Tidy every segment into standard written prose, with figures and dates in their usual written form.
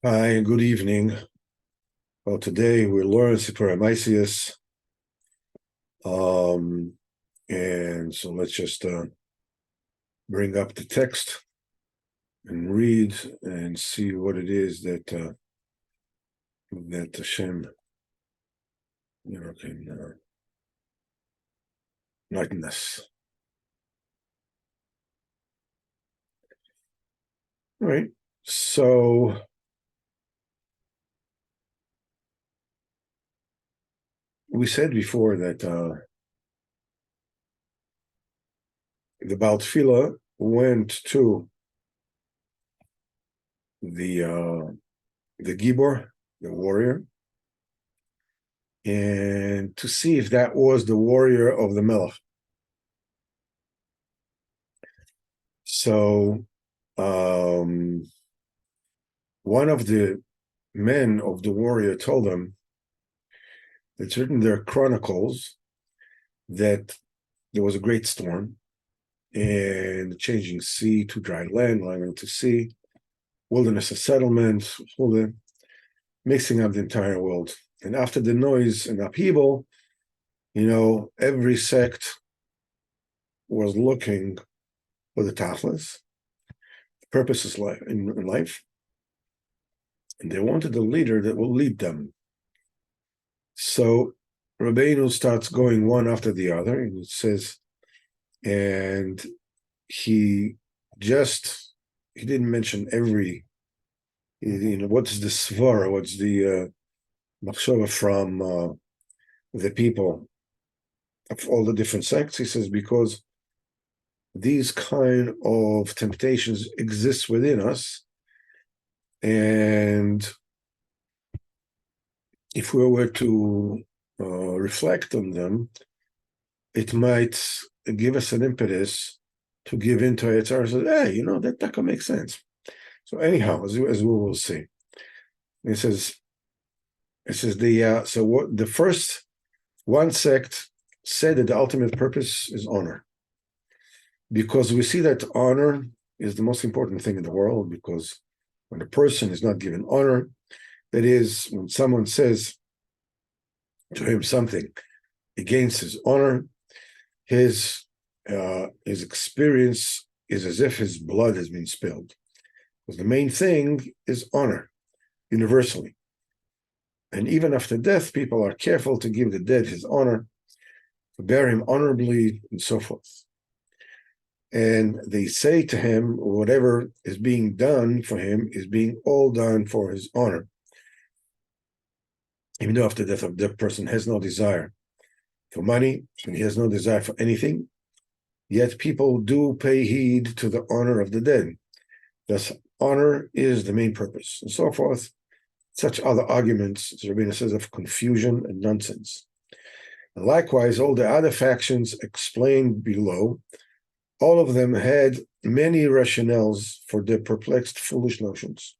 Hi, good evening. Well, today we learn Sipur Amaisius. And so let's just bring up the text and read and see what it is that Hashem, can enlighten us. All right. So we said before that the Baal Tefillah went to the Gibor, the warrior, and to see if that was the warrior of the Melech. So one of the men of the warrior told them, it's written in their chronicles, that there was a great storm and changing sea to dry land, land to sea, wilderness of settlements, mixing up the entire world. And after the noise and upheaval, every sect was looking for the tachlis, the purposes in life, and they wanted a leader that will lead them. So Rabbeinu starts going one after the other, and it says, and he didn't mention every, what's the svara, what's the machshava from the people of all the different sects. He says, because these kind of temptations exist within us, and if we were to reflect on them, it might give us an impetus to give into it. Hey, that can make sense. So anyhow, as we will see, it says the first one sect said that the ultimate purpose is honor, because we see that honor is the most important thing in the world. Because when a person is not given honor, that is, when someone says to him something against his honor, his experience is as if his blood has been spilled. Because the main thing is honor, universally. And even after death, people are careful to give the dead his honor, to bear him honorably, and so forth. And they say to him, whatever is being done for him is being all done for his honor. Even though after death of the person has no desire for money, and he has no desire for anything, yet people do pay heed to the honor of the dead. Thus, honor is the main purpose, and so forth. Such other arguments, as Rabbeinu says, of confusion and nonsense. And likewise, all the other factions explained below, all of them had many rationales for their perplexed, foolish notions.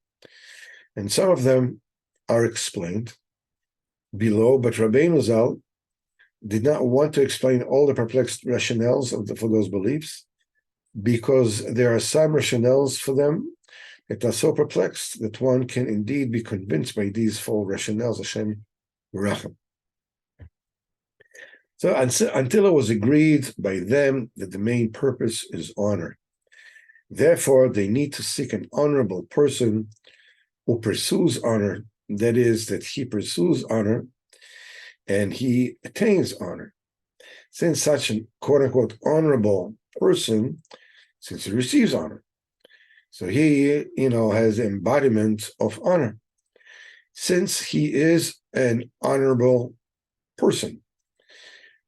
And some of them are explained below, but Rabbeinu Zal did not want to explain all the perplexed rationales for those beliefs, because there are some rationales for them that are so perplexed that one can indeed be convinced by these four rationales, Hashem Rachem. So until it was agreed by them that the main purpose is honor. Therefore, they need to seek an honorable person who pursues honor, that is, that he pursues honor and he attains honor. Since such an quote-unquote honorable person, since he receives honor, so he, has embodiment of honor. Since he is an honorable person,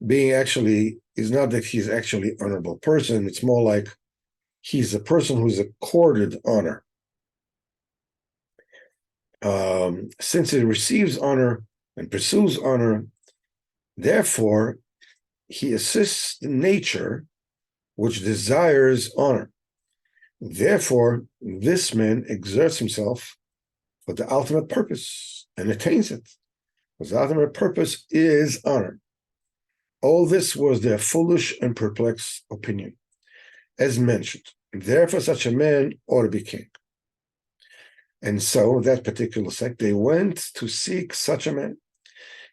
being actually is not that he's actually an honorable person, it's more like he's a person who's accorded honor. Since he receives honor and pursues honor, therefore he assists nature which desires honor. Therefore, this man exerts himself for the ultimate purpose and attains it, because the ultimate purpose is honor. All this was their foolish and perplexed opinion, as mentioned. Therefore, such a man ought to be king. And so that particular sect, they went to seek such a man.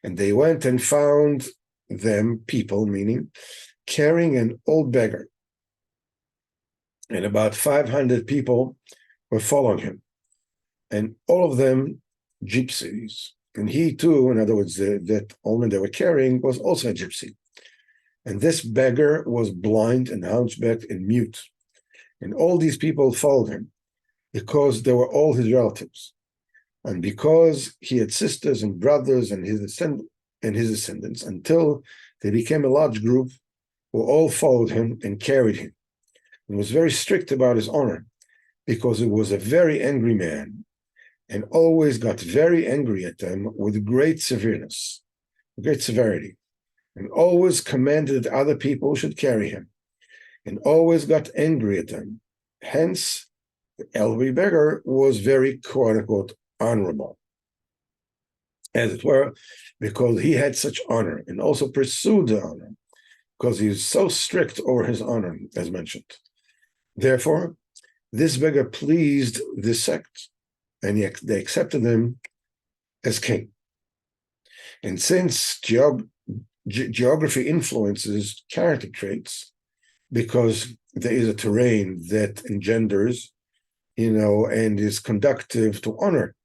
And they went and found them, people, meaning, carrying an old beggar. And about 500 people were following him. And all of them gypsies. And he too, in other words, that old man they were carrying was also a gypsy. And this beggar was blind and hunchbacked and mute. And all these people followed him because they were all his relatives. And because he had sisters and brothers and his descendants, until they became a large group who all followed him and carried him. And was very strict about his honor because he was a very angry man and always got very angry at them with great severity, and always commanded that other people should carry him, and always got angry at them. Hence, the elderly beggar was very, quote unquote, honorable, as it were, because he had such honor and also pursued the honor, because he was so strict over his honor, as mentioned. Therefore, this beggar pleased this sect, and they accepted him as king. And since geography influences character traits, because there is a terrain that engenders, and is conductive to honor.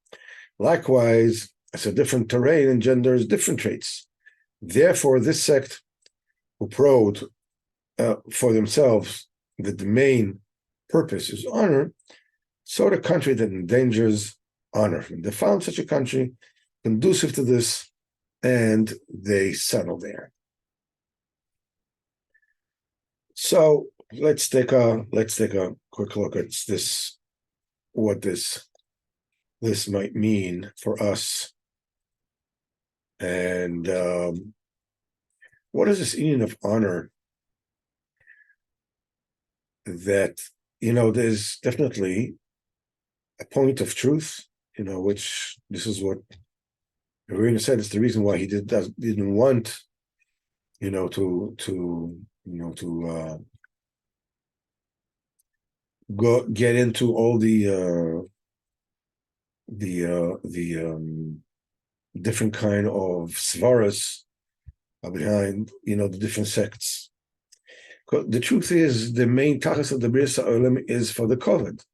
Likewise, as a different terrain engenders different traits. Therefore, this sect who proud for themselves that the main purpose is honor, so the country that endangers honor. And they found such a country conducive to this, and they settled there. So let's take a quick look at this, what this might mean for us, and what is this union of honor? That there's definitely a point of truth, which this is what Irina said. It's the reason why he didn't want, to go get into all the different kind of svaras behind, the different sects. The truth is, the main tachlis of the Bris Ha'olam is for the COVID.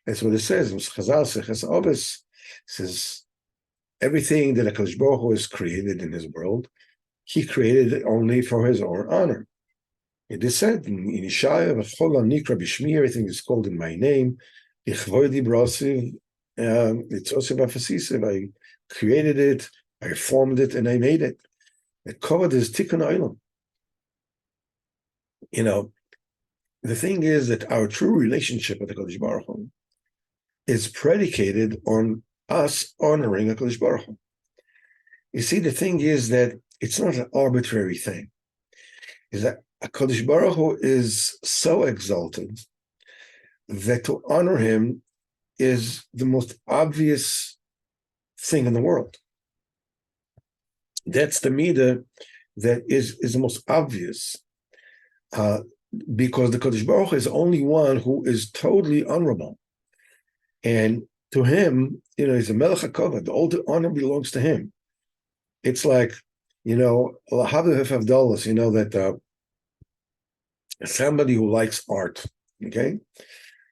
That's what it says. Chazal Seches Obis says everything that HaKadosh Baruch Hu has created in his world, he created it only for his own honor. It is said in Yeshaya, Nikra Bishmi, everything is called in my name. Ichvoidi Brasiv, it's also I created it, I formed it, and I made it. The COVID is Tikkun Olam. The thing is that our true relationship with the HaKadosh Baruch Hu is predicated on us honoring HaKadosh Baruch Hu. You see, the thing is that it's not an arbitrary thing. Is that HaKadosh Baruch Hu is so exalted that to honor him is the most obvious thing in the world. That's the midah that is the most obvious, because the Kadosh Baruch Hu is the only one who is totally honorable, and to him, he's a Melech HaKavod. All the honor belongs to him. It's like, that somebody who likes art, okay,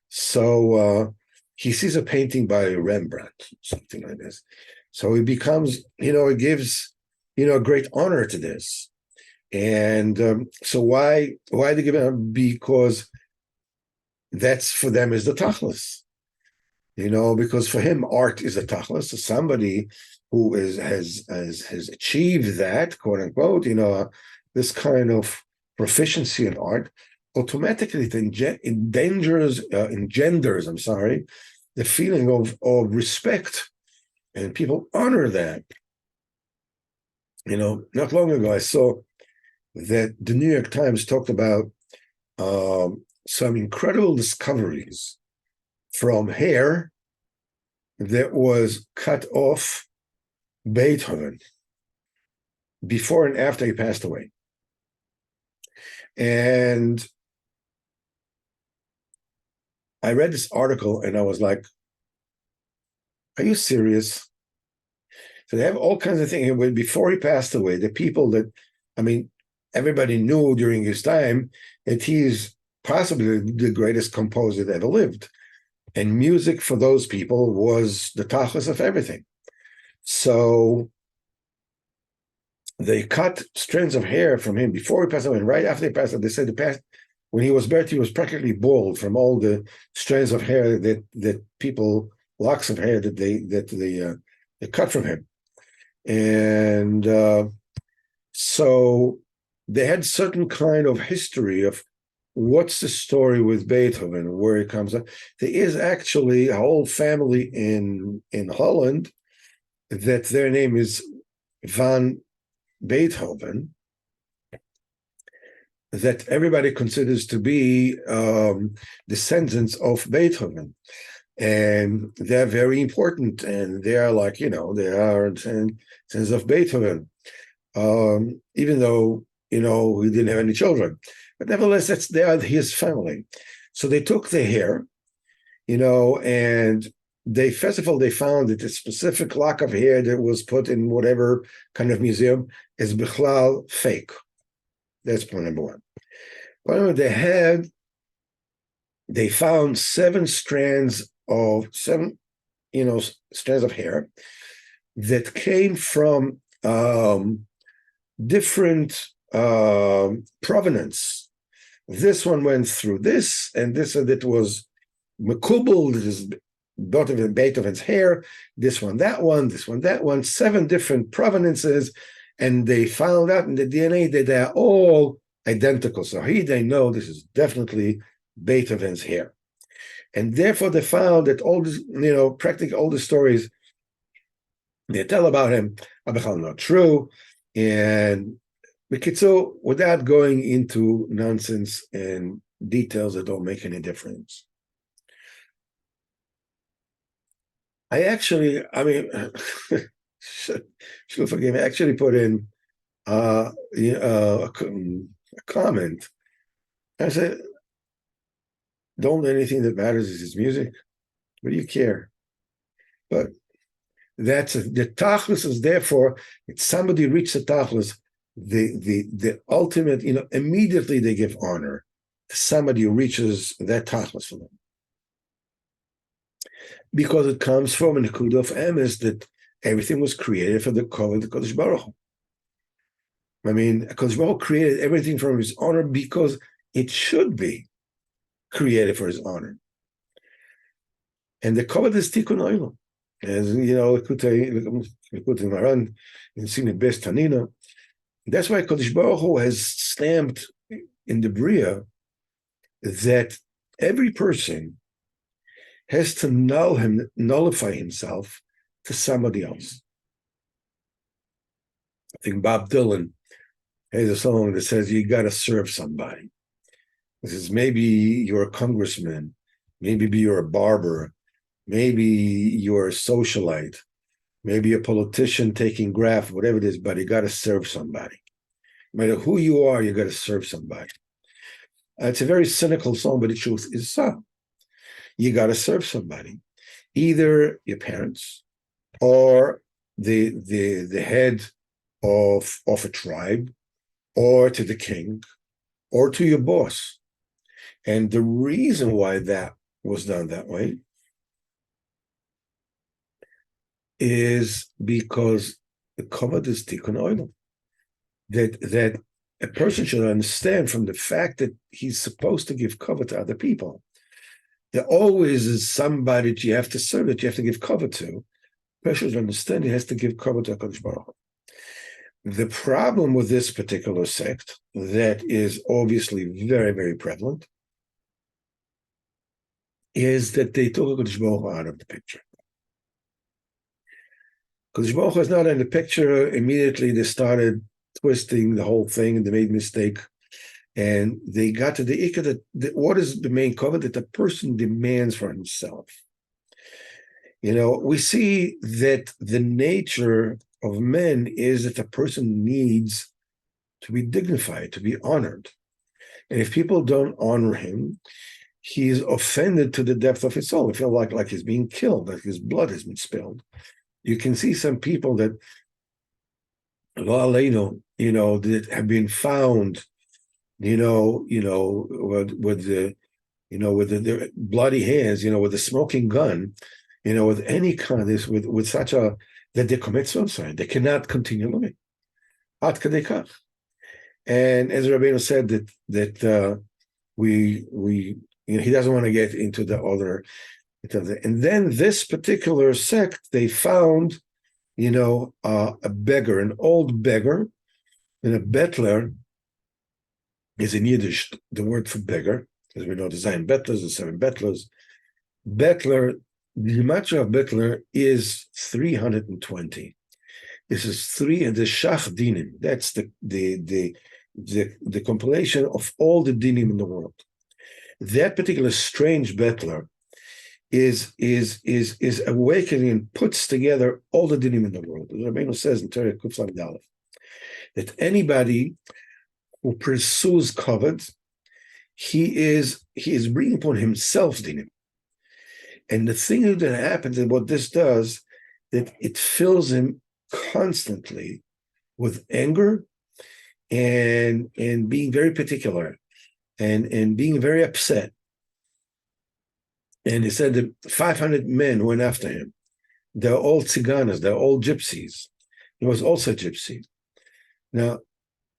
so he sees a painting by Rembrandt, something like this. So he becomes, it gives, great honor to this. And so why they give it? Because that's for them is the tachlis. Because for him art is a tachlis. So somebody who has achieved that, quote unquote, this kind of proficiency in art, automatically it engenders the feeling of respect, and people honor that. Not long ago I saw that the New York Times talked about some incredible discoveries from hair that was cut off Beethoven before and after he passed away. And I read this article and I was like, Are you serious? So they have all kinds of things. When before he passed away, the people that, I mean, everybody knew during his time that he's possibly the greatest composer that ever lived. And music for those people was the tachlis of everything. So they cut strands of hair from him before he passed away. And right after he passed away, they said when he was buried, he was practically bald from all the strands of hair that people, locks of hair that they cut from him. And so they had certain kind of history of what's the story with Beethoven, where it comes up. There is actually a whole family in Holland that their name is Van Beethoven, that everybody considers to be descendants of Beethoven. And they're very important, and they are like, they are descendants of Beethoven, even though, he didn't have any children. But nevertheless, they are his family. So they took the hair, and first of all, they found that a specific lock of hair that was put in whatever kind of museum is bichlal fake. That's point number one. Point number, they found seven strands of hair that came from different provenance. This one went through this, and this one that was Mekubal, this is Beethoven's hair, this one, that one, this one, that one, seven different provenances, and they found out in the DNA that they are all identical. So here they know this is definitely Beethoven's hair. And therefore they found that all this, practically all the stories they tell about him are not true. And so without going into nonsense and details that don't make any difference, should forgive me, I actually put in a comment. I said, the only anything that matters is his music. What do you care? But that's the tachlis is therefore, if somebody reaches the tachlis, the ultimate, immediately they give honor to somebody who reaches that tachlis for them. Because it comes from an nekuda of emes that everything was created for the kavod of Kodesh Baruch Hu. Kodesh Baruch Hu created everything from his honor because it should be created for his honor. And the kavod is tikkun olam. As Likutei Maran in Sinit Bes Tanina. That's why Kodesh Baruch Hu has stamped in the Bria that every person has to nullify himself to somebody else. I think Bob Dylan has a song that says you got to serve somebody. This is maybe you're a congressman, maybe you're a barber, maybe you're a socialite, maybe a politician taking graft, whatever it is, but you got to serve somebody. No matter who you are, you got to serve somebody. It's a very cynical song, but the truth is so. You got to serve somebody, either your parents or the head of a tribe, or to the king, or to your boss. And the reason why that was done that way is because the kavod is tikkun olam. That a person should understand from the fact that he's supposed to give kavod to other people. There always is somebody that you have to serve, that you have to give kavod to. A person should understand he has to give kavod to HaKadosh Baruch Hu. The problem with this particular sect, that is obviously very, very prevalent, is that they took HaKadosh Baruch Hu out of the picture. HaKadosh Baruch Hu is not in the picture. Immediately they started twisting the whole thing, and they made a mistake. And they got to the ikka that what is the main kavod that the person demands for himself. We see that the nature of men is that the person needs to be dignified, to be honored. And if people don't honor him, he's offended to the depth of his soul. He feels like he's being killed, like his blood has been spilled. You can see some people that, lo aleinu, that have been found, with the, with the bloody hands, with the smoking gun, with any kind of this, with such a, that they commit suicide. They cannot continue living. Ad kadei kach. And as Rabbeinu said that we he doesn't want to get into the other, and then this particular sect, they found, a beggar, an old beggar, and a bettler is in Yiddish the word for beggar, as we know the Zion Bettlers, the 7 Bettlers. Bettler, the gematria of bettler is 320. This is 3 and the Shach Dinim. That's the compilation of all the dinim in the world. That particular strange bettler is awakening and puts together all the dinim in the world. As Rabbeinu says in Torah Kuf Lamed Aleph, that anybody who pursues kavod, he is bringing upon himself dinim. And the thing that happens, and what this does, that it fills him constantly with anger and being very particular and being very upset. And he said that 500 men went after him. They're all tziganas, they're all gypsies. He was also a gypsy. Now,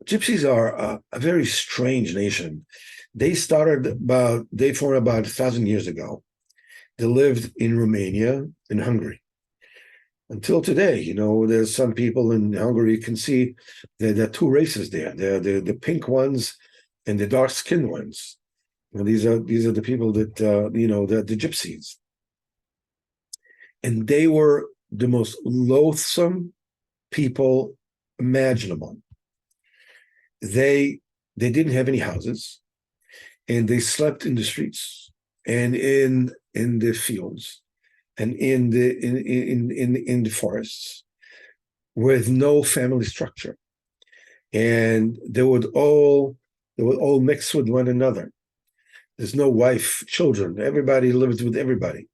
gypsies are a very strange nation. They formed about 1,000 years ago. They lived in Romania and Hungary. Until today, there's some people in Hungary, you can see there are 2 races there. They're the pink ones and the dark-skinned ones. And these are the people that, they're the gypsies. And they were the most loathsome people imaginable. They didn't have any houses, and they slept in the streets and in the fields and in the forests with no family structure. And they would all mix with one another. There's no wife, children. Everybody lives with everybody.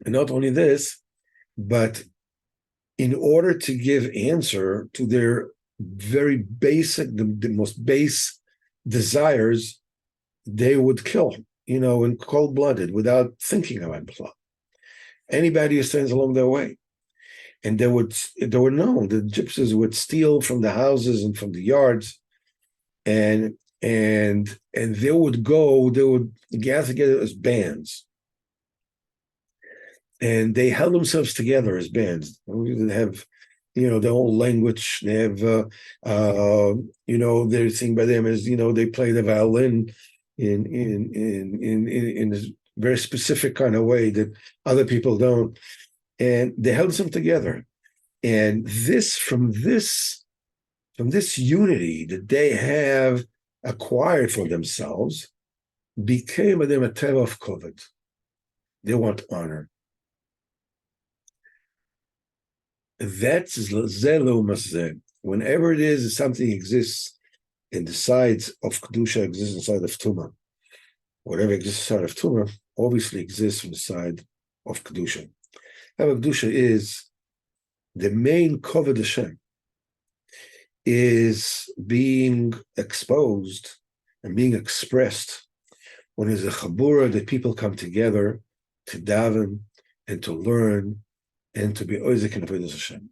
And not only this, but in order to give answer to their very basic, the most base desires, they would kill, in cold-blooded, without thinking about it. Anybody who stands along their way. And they were known, the gypsies would steal from the houses and from the yards, and they would gather together as bands. And they held themselves together as bands. They have, their own language. They have, their thing by them is, they play the violin in a very specific kind of way that other people don't. And they held them together. And from this unity that they have acquired for themselves became a teva of kavod. They want honor. That's zelu maseh. Whenever it is something exists in the sides of kedusha, exists inside of tumah. Whatever exists inside of tumah obviously exists on the side of kedusha. However, kedusha is the main kavod Hashem, is being exposed and being expressed when there's a chabura that people come together to daven and to learn and to be oizik in avodas Hashem.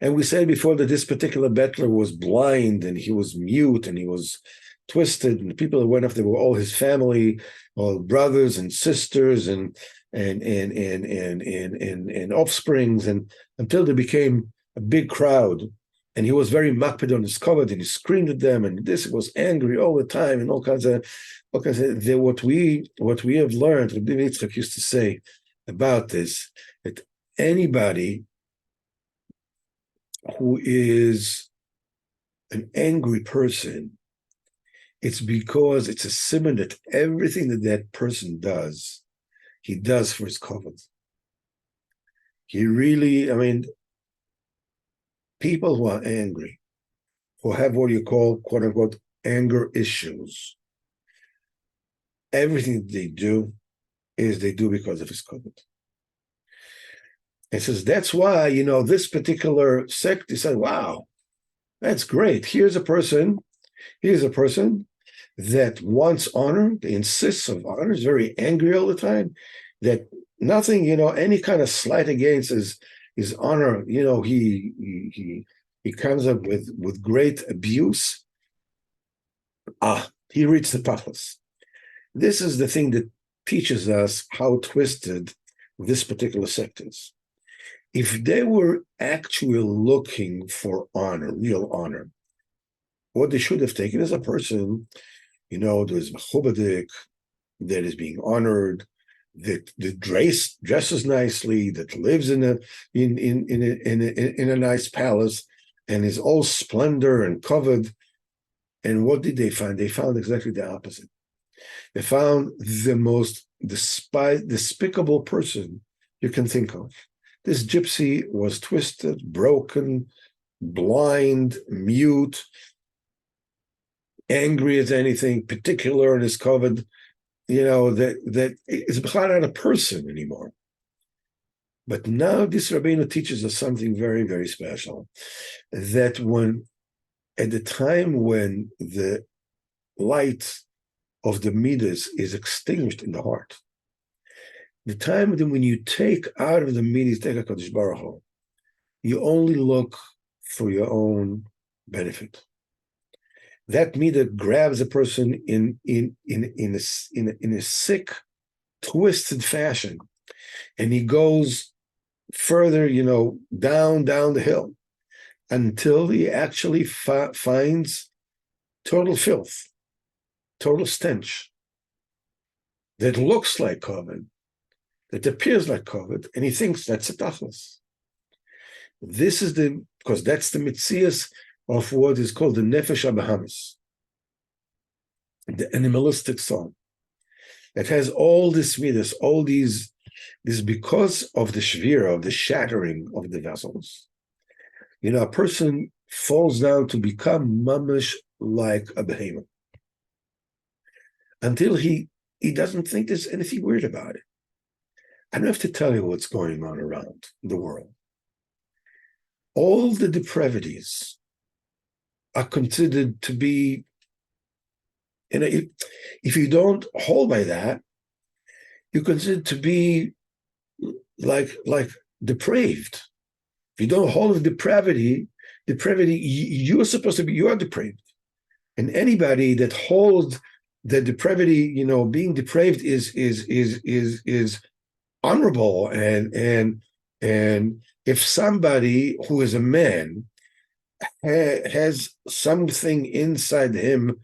And we said before that this particular bettler was blind and he was mute and he was twisted, and the people that went after were all his family, all brothers and sisters and offsprings, and until they became a big crowd. And he was very makpid on his kavod, and he screamed at them, and this was angry all the time, and all kinds of what we have learned, Rabbi Yitzchak used to say about this, that anybody who is an angry person, it's because it's a simon that everything that person does, he does for his kavod. He really, people who are angry, who have what you call, quote unquote, anger issues, everything they do is they do because of his covet. It says that's why, this particular sect decided, wow, that's great. Here's a person that wants honor, that insists on honor, is very angry all the time, that nothing, any kind of slight against his honor, he comes up with great abuse. He reached the tachlis. This is the thing that teaches us how twisted this particular sect is. If they were actually looking for honor, real honor, what they should have taken is a person, there's mechubadik, that is being honored, that dresses nicely, that lives in a nice palace, and is all splendor and covered. And what did they find? They found exactly the opposite. They found the most despicable person you can think of. This gypsy was twisted, broken, blind, mute, angry as anything, particular in his covet, that is not a person anymore. But now this Rabbeinu teaches us something very, very special, that at the time when the light of the midas is extinguished in the heart, the time when you take out of the midas, take a Kadosh Baruch Hu, you only look for your own benefit. That midah grabs a person in a sick, twisted fashion, and he goes further, down the hill, until he actually finds total filth, total stench that looks like covet, that appears like covet, and he thinks that's a tachlis. This is because that's the mitzias of what is called the nefesh habahamis, the animalistic soul, that has all this midas, all this because of the shvira, of the shattering of the vessels. A person falls down to become mamish like a behemoth, until he doesn't think there's anything weird about it. I don't have to tell you what's going on around the world. All the depravities are considered to be, if you don't hold by that, you're considered to be like depraved. If you don't hold of depravity, you are depraved. And anybody that holds the depravity, being depraved is honorable. And if somebody who is a man has something inside him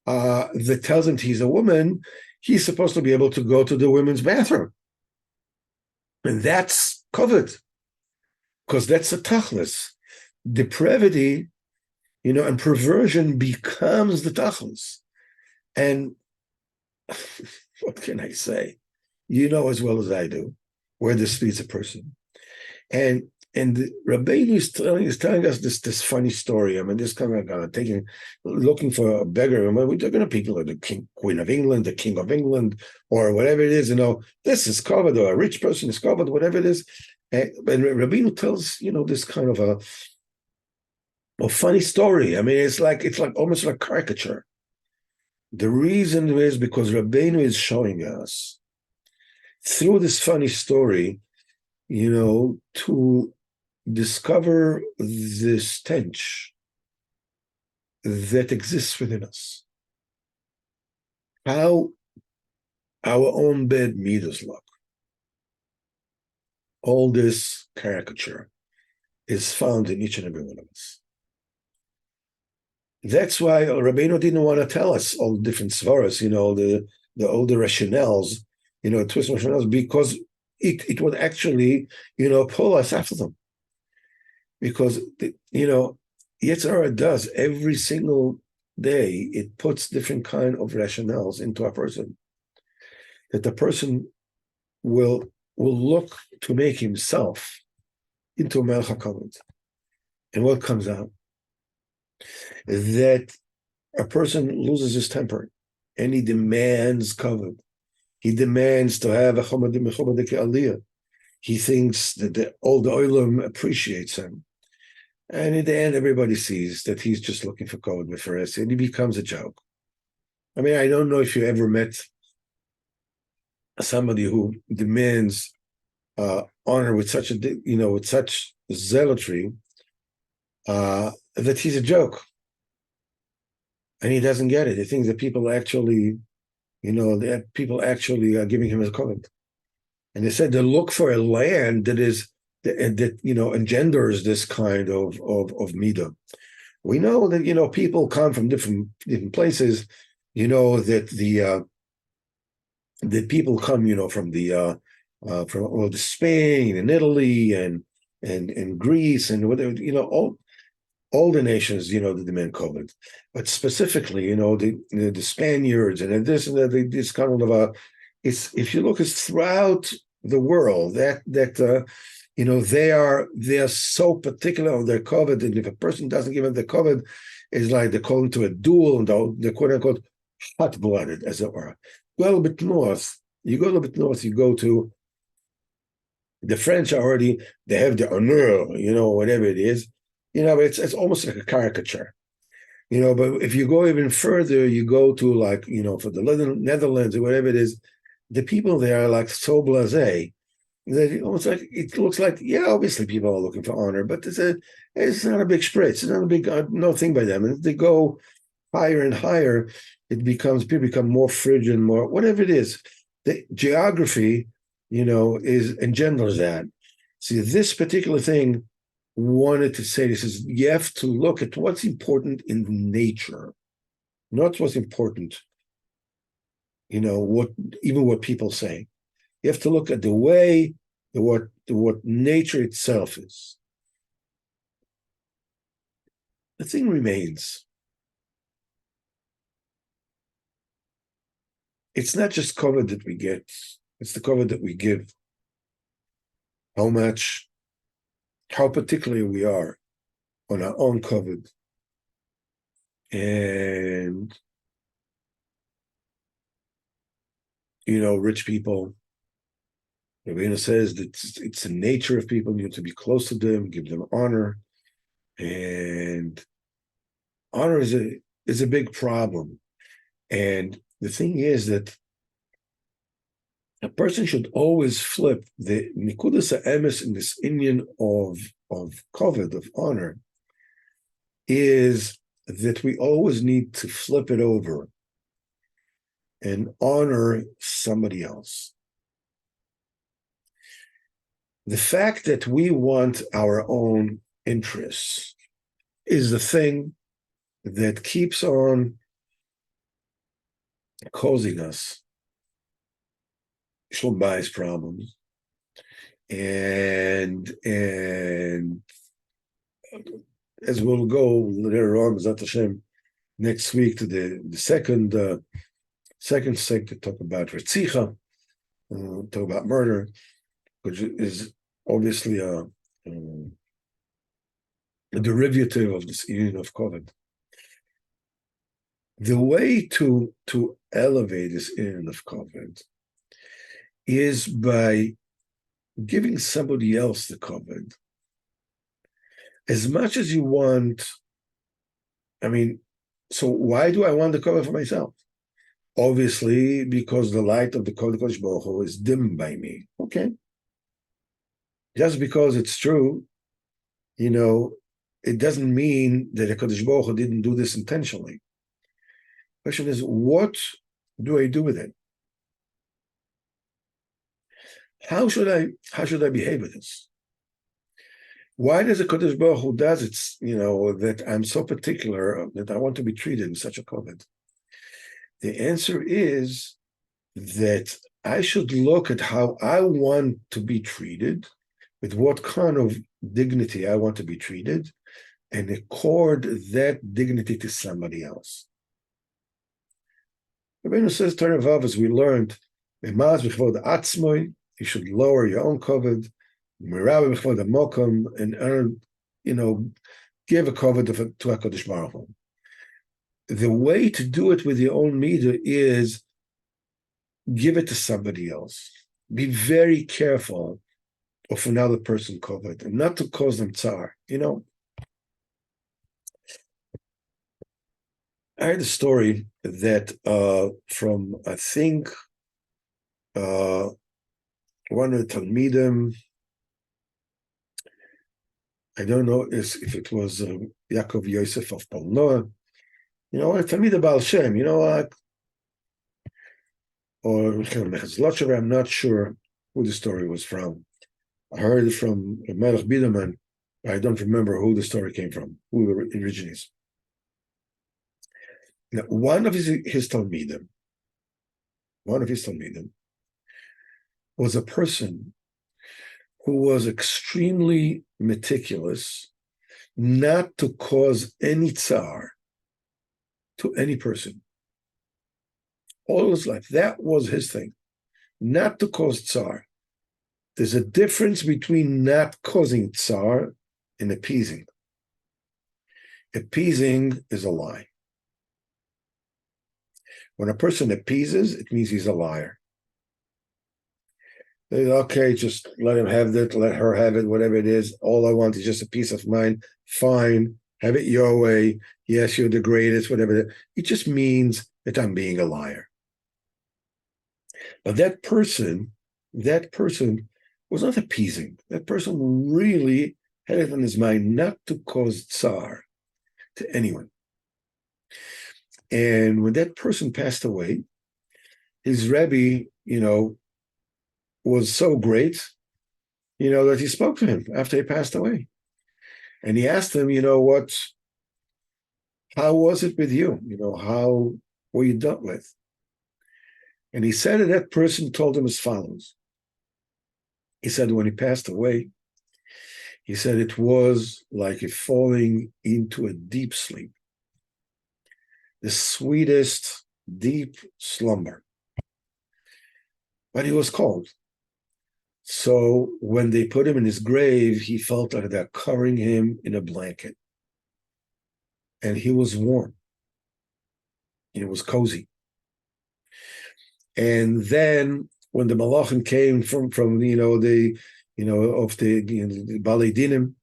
that tells him he's a woman, he's supposed to be able to go to the women's bathroom. And that's covered, because that's a tachlis. Depravity, and perversion becomes the tachlis. And what can I say? You know as well as I do where this leads a person. And Rabbeinu is telling us this funny story. I mean, this kind of looking for a beggar. I mean, we're talking to people like the Queen of England, the King of England, or whatever it is. This is covered, or a rich person is covered, whatever it is. And Rabbeinu tells this kind of a funny story. I mean, it's like almost like caricature. The reason is because Rabbeinu is showing us through this funny story, to discover the stench that exists within us, how our own bad midas look. All this caricature is found in each and every one of us. That's why Rabbeinu didn't want to tell us all the different svaras, the older rationales, twist rationales, because it would actually, pull us after them. Because, Yetzer Hara does every single day, it puts different kind of rationales into a person, that the person will look to make himself into a Melech HaKavod. And what comes out? That a person loses his temper and he demands kavod. He demands to have a chomadim aliyah. He thinks that all the olam appreciates him. And in the end, everybody sees that he's just looking for kavod b'feres, and he becomes a joke. I mean, I don't know if you ever met somebody who demands honor with such with such zealotry that he's a joke, and he doesn't get it. He thinks that people actually, that people actually are giving him a kavod. And they said they look for a land that engenders this kind of midah. We know that people come from different places. That people come from the Spain and Italy and Greece and whatever, all the nations that demand kavod, but specifically the Spaniards and this and that, this kind of it's, if you look, it's throughout the world that they're so particular on their kavod, and if a person doesn't give them the kavod, it's like they're calling to a duel, and they're quote unquote hot-blooded, as it were. Go a little bit north. You go a little bit north. You go to the French already. They have the honneur, whatever it is. But it's almost like a caricature. But if you go even further, you go to for the Netherlands or whatever it is, the people there are like so blasé that it looks like, yeah, obviously people are looking for honor, but it's not a big spritz. It's not a big no thing by them. And if they go higher and higher, people become more frigid, more whatever it is. The geography, engenders that. See, this particular thing wanted to say, this is, you have to look at what's important in nature, not what's important, what people say. You have to look at the way what nature itself is. The thing remains. It's not just kavod that we get, it's the kavod that we give. How particular we are on our own kavod. And, rich people, Rabbeinu says that it's the nature of people, you have to be close to them, give them honor. And honor is a big problem. And the thing is that a person should always flip the nikudas ha'emes in this Indian of kavod, of honor, is that we always need to flip it over and honor somebody else. The fact that we want our own interests is the thing that keeps on causing us shalom bayis problems, and as we'll go later on, B'ezrat Hashem, next week to the second sect to talk about Retzicha, talk about murder, which is obviously a derivative of this union of kavod. The way to elevate this union of kavod is by giving somebody else the kavod. As much as you want, so why do I want the kavod for myself? Obviously, because the light of the Kodesh Baruch Hu is dimmed by me. Okay. Just because it's true, it doesn't mean that the Kodesh Baruch Hu didn't do this intentionally. The question is, what do I do with it? How should I behave with this? Why does the Kodesh Baruch Hu does it? That I'm so particular that I want to be treated in such a kavod. The answer is that I should look at how I want to be treated, with what kind of dignity I want to be treated, and accord that dignity to somebody else. Rabbeinu says, Torah, as we learned, you should lower your own kavod, and earn, give a kavod to HaKadosh Baruch Hu. the way to do it with your own meter is give it to somebody else. Be very careful of another person covered and not to cause them tsar. I heard a story that from, I think, one of the Talmidim, I don't know if it was Yaakov Yosef of Polnoa, a Talmid Baal Shem, or Mechazlochev, I'm not sure who the story was from. I heard it from Melech Biderman, but I don't remember who the story came from, who the originates. Now, one of his Talmidim was a person who was extremely meticulous not to cause any tsar to any person. All his life, that was his thing, not to cause tsar. There's a difference between not causing tsar and appeasing. Appeasing is a lie. When a person appeases, it means he's a liar. Okay, just let him have it, let her have it, whatever it is. All I want is just a peace of mind. Fine, have it your way. Yes, you're the greatest, whatever it is. It just means that I'm being a liar. But that person was not appeasing. That person really had it on his mind not to cause tsar to anyone. And when that person passed away, his Rebbe, was so great, that he spoke to him after he passed away. And he asked him, how was it with you? How were you dealt with? And he said that person told him as follows. He said when he passed away, he said it was like falling into a deep sleep, the sweetest deep slumber. But he was cold. So when they put him in his grave, he felt like they're covering him in a blanket. And he was warm. It was cozy. And then when the Malachim came from the Balei Dinim,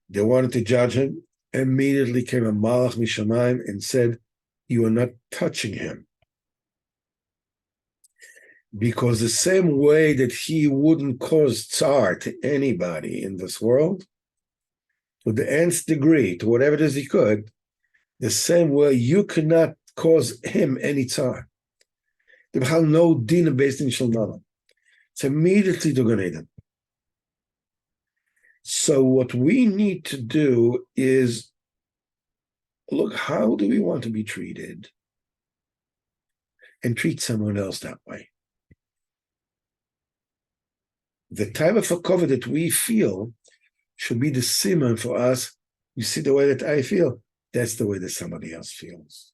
they wanted to judge him. Immediately came a Malach Mishamayim and said, "You are not touching him." Because the same way that he wouldn't cause tsar to anybody in this world, to the nth degree, to whatever it is he could, the same way you cannot cause him any tsar. There's no din based in Shalmana. It's immediately to Gan Eden. So what we need to do is look, how do we want to be treated? And treat someone else that way. The type of a cover that we feel should be the simon for us. You see the way that I feel, that's the way that somebody else feels.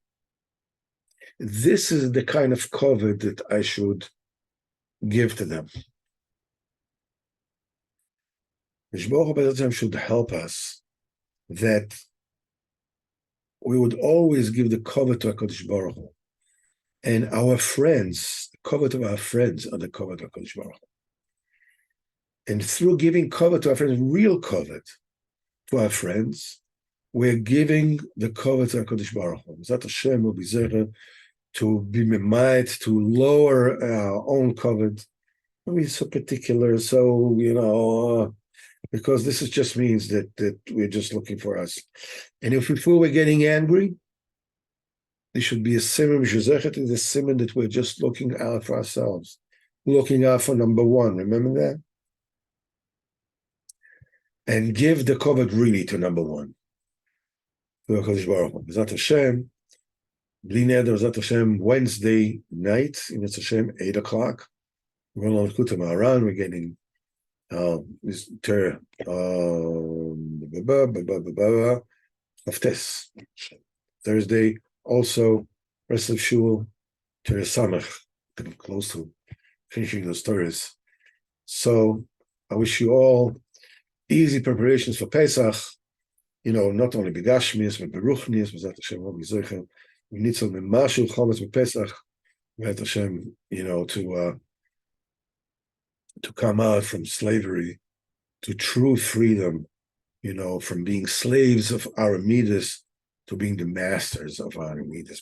This is the kind of cover that I should give to them. Mishboch should help us that we would always give the cover to HaKadosh Baruch Hu. And our friends, the cover to our friends are the cover to HaKadosh Baruch Hu. And through giving cover to our friends, real cover to our friends, we're giving the cover to HaKadosh Baruch Hu. Zat Hashem will be zecher to be memait, to lower our own cover. We're so particular, so, because this just means that we're just looking for us. And if we feel we're getting angry, there should be a simon, the simon that we're just looking out for ourselves, looking out for number one. Remember that? And give the covet really to number one. To HaKadosh Baruch Hu. B'ezrat Hashem, Bli Neder, B'ezrat Hashem, Wednesday night, in B'ezrat Hashem, 8 o'clock. We're going to Likutei Moharan. We're getting this Haftes. Thursday, also, rest of Shul, Torah Samach, getting close to finishing those stories. So I wish you all easy preparations for Pesach, not only Begashmias, but Beruchnias, B'ezrat Hashem, We need something. Mashu Chometz Pesach, Hashem, to come out from slavery to true freedom, from being slaves of our midas to being the masters of our midas.